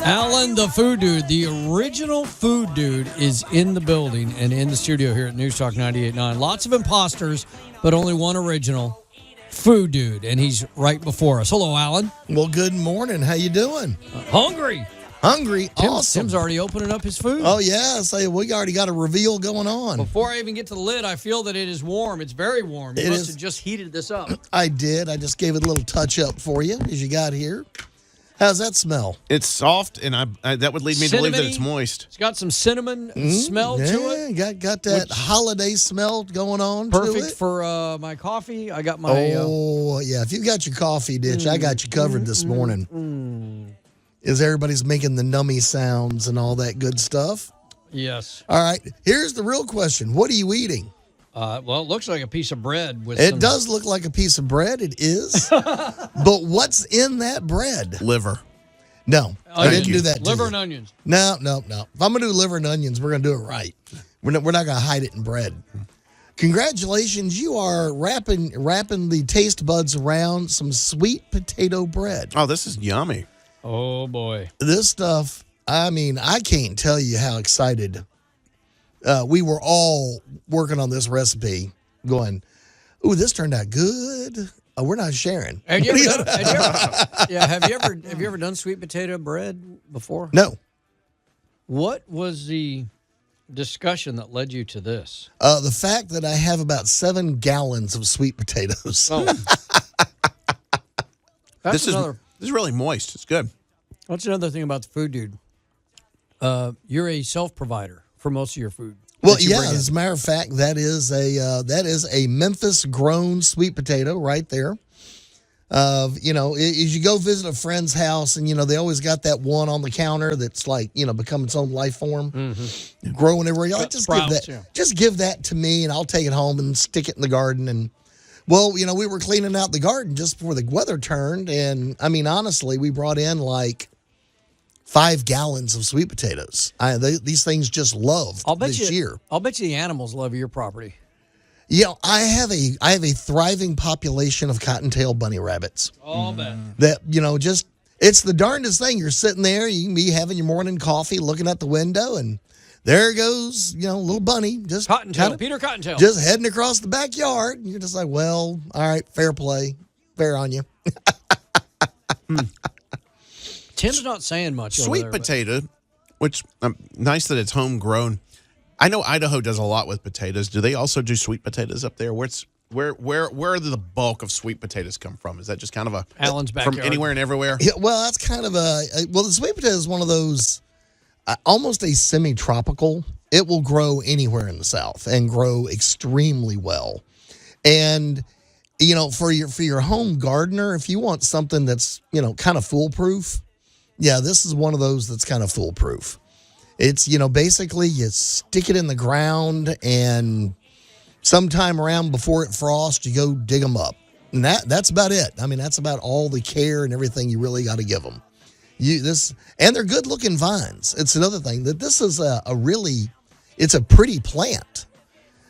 Allan, the food dude, the original food dude, is in the building and in the studio here at News Talk 98.9. Lots of imposters, but only one original food dude, and he's right before us. Hello, Allan. Well, good morning. How you doing? Hungry. Hungry? Awesome. Tim's already opening up his food. Oh, yeah. So we already got a reveal going on. Before I even get to the lid, I feel that it is warm. It's very warm. You must have just heated this up. I did. I just gave it a little touch up for you as you got here. How's that smell? It's soft, and that would lead me to believe that it's moist. It's got some cinnamon smell to it. Got that holiday smell going on. Perfect for my coffee. I got my. Yeah. If you got your coffee ditch, I got you covered this morning. Is everybody's making the nummy sounds and all that good stuff? Yes. All right. Here's the real question. What are you eating? Well, it looks like a piece of bread. It does look like a piece of bread. It is. But what's in that bread? Liver. No, I didn't do that. Liver and onions. No. If I'm going to do liver and onions, we're going to do it right. We're not going to hide it in bread. Congratulations. You are wrapping the taste buds around some sweet potato bread. Oh, this is yummy. Oh, boy. This stuff, I mean, I can't tell you how excited we were all working on this recipe going, ooh, this turned out good. Oh, we're not sharing. Have you ever done sweet potato bread before? No. What was the discussion that led you to this? The fact that I have about 7 gallons of sweet potatoes. Oh. This is really moist. It's good. That's another thing about the food dude. You're a self-provider for most of your food. Well, yeah, as a matter of fact, that is a Memphis-grown sweet potato right there. As you go visit a friend's house, and they always got that one on the counter that's like become its own life form, growing everywhere. You're like, just give that to me, and I'll take it home and stick it in the garden. And well, we were cleaning out the garden just before the weather turned, and I mean, honestly, we brought in like 5 gallons of sweet potatoes. These things just loved this year. I'll bet you the animals love your property. I have a thriving population of cottontail bunny rabbits. I'll bet. That, it's the darndest thing. You're sitting there, you can be having your morning coffee, looking out the window, and there goes, little bunny. Just Cottontail, Peter Cottontail. Just heading across the backyard. And you're just like, well, all right, fair play. Fair on you. Tim's not saying much. Sweet potato, which nice that it's homegrown. I know Idaho does a lot with potatoes. Do they also do sweet potatoes up there? Where do the bulk of sweet potatoes come from? Is that just kind of Allan's backyard? From anywhere and everywhere? Yeah, well, that's kind of the sweet potato is one of those almost a semi-tropical. It will grow anywhere in the South and grow extremely well. And for your home gardener, if you want something that's kind of foolproof. Yeah, this is one of those that's kind of foolproof. It's, basically you stick it in the ground, and sometime around before it frosts, you go dig them up. And that's about it. I mean, that's about all the care and everything you really got to give them. And they're good-looking vines. It's another thing that this is it's a pretty plant.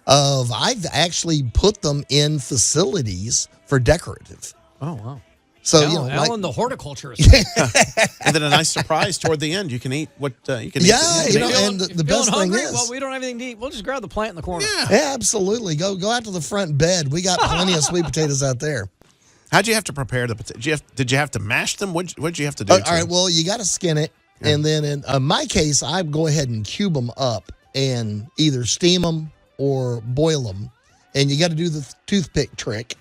I've actually put them in facilities for decorative. Oh, wow. So Allan, the horticulturist. And then a nice surprise toward the end. You can eat what you can eat. Yeah, and the best thing is, well, we don't have anything to eat. We'll just grab the plant in the corner. Yeah, absolutely. Go out to the front bed. We got plenty of sweet potatoes out there. How'd you have to prepare the potatoes? Did you have to mash them? What'd you have to do? All right. Well, you got to skin it, and then in my case, I go ahead and cube them up and either steam them or boil them. And you got to do the toothpick trick.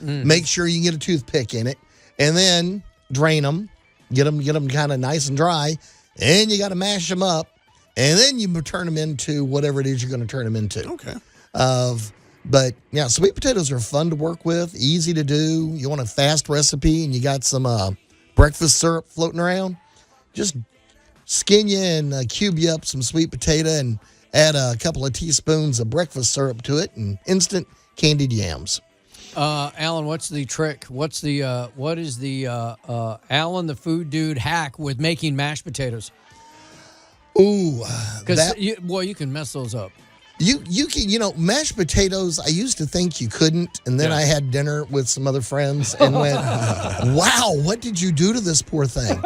Make sure you get a toothpick in it, and then drain them, get them kind of nice and dry, and you got to mash them up, and then you turn them into whatever it is you're going to turn them into. Okay. But yeah, sweet potatoes are fun to work with, easy to do. You want a fast recipe, and you got some breakfast syrup floating around, just skin you and cube you up some sweet potato and add a couple of teaspoons of breakfast syrup to it, and instant candied yams. Allan, what's the trick? What is the Allan the food dude hack with making mashed potatoes? Ooh, because you can mess those up. You can, mashed potatoes, I used to think you couldn't, and then I had dinner with some other friends and went, wow, what did you do to this poor thing?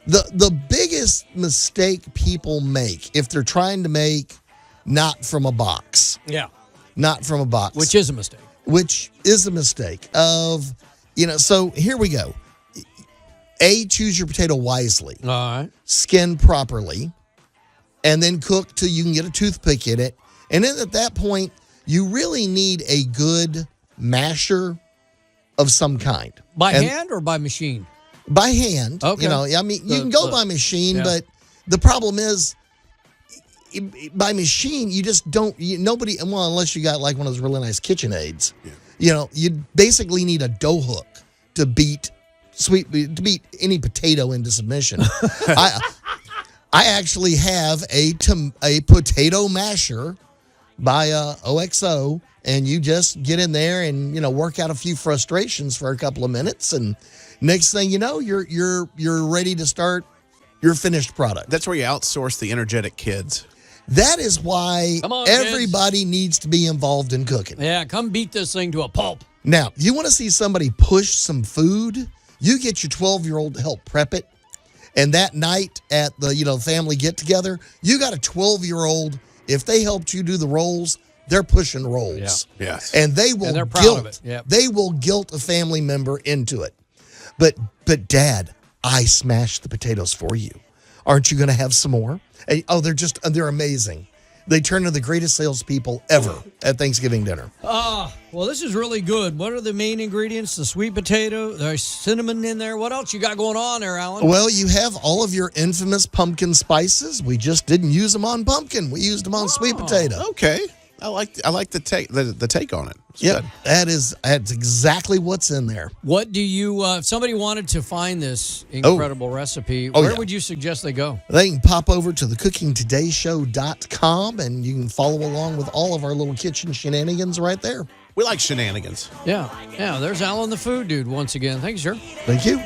The biggest mistake people make if they're trying to make not from a box, Yeah. not from a box, Which is a mistake. which is a mistake of, so here we go. Choose your potato wisely, All right. skin properly, and then cook till you can get a toothpick in it. And then at that point, you really need a good masher of some kind. By And hand or by machine? by hand. Okay. I mean, you can go by machine, but the problem is by machine, you just don't, nobody, well, unless you got like one of those really nice KitchenAids, you basically need a dough hook to beat any potato into submission. I actually have a potato masher by OXO, and you just get in there and work out a few frustrations for a couple of minutes, and next thing you know, you're ready to start your finished product. That's where you outsource the energetic kids. That is why Come on, everybody needs to be involved in cooking. Yeah, come beat this thing to a pulp. Now, you want to see somebody push some food? You get your 12-year-old to help prep it. And that night at the family get-together, you got a 12-year-old. If they helped you do the rolls, they're pushing rolls. Yeah. Yes. And they will they're proud of it. Yep. They will guilt a family member into it. But Dad, I smashed the potatoes for you. Aren't you going to have some more? And, they're amazing. They turn into the greatest salespeople ever at Thanksgiving dinner. Well, this is really good. What are the main ingredients? The sweet potato, there's cinnamon in there. What else you got going on there, Allan? Well, you have all of your infamous pumpkin spices. We just didn't use them on pumpkin. We used them on sweet potato. Okay. I like the take on it. It's Yep, good. that's exactly what's in there. What do you, if somebody wanted to find this incredible recipe, where would you suggest they go? They can pop over to thecookingtodayshow.com, and you can follow along with all of our little kitchen shenanigans right there. We like shenanigans. Yeah. There's Allan the Food Dude once again. Thanks, sir. Thank you.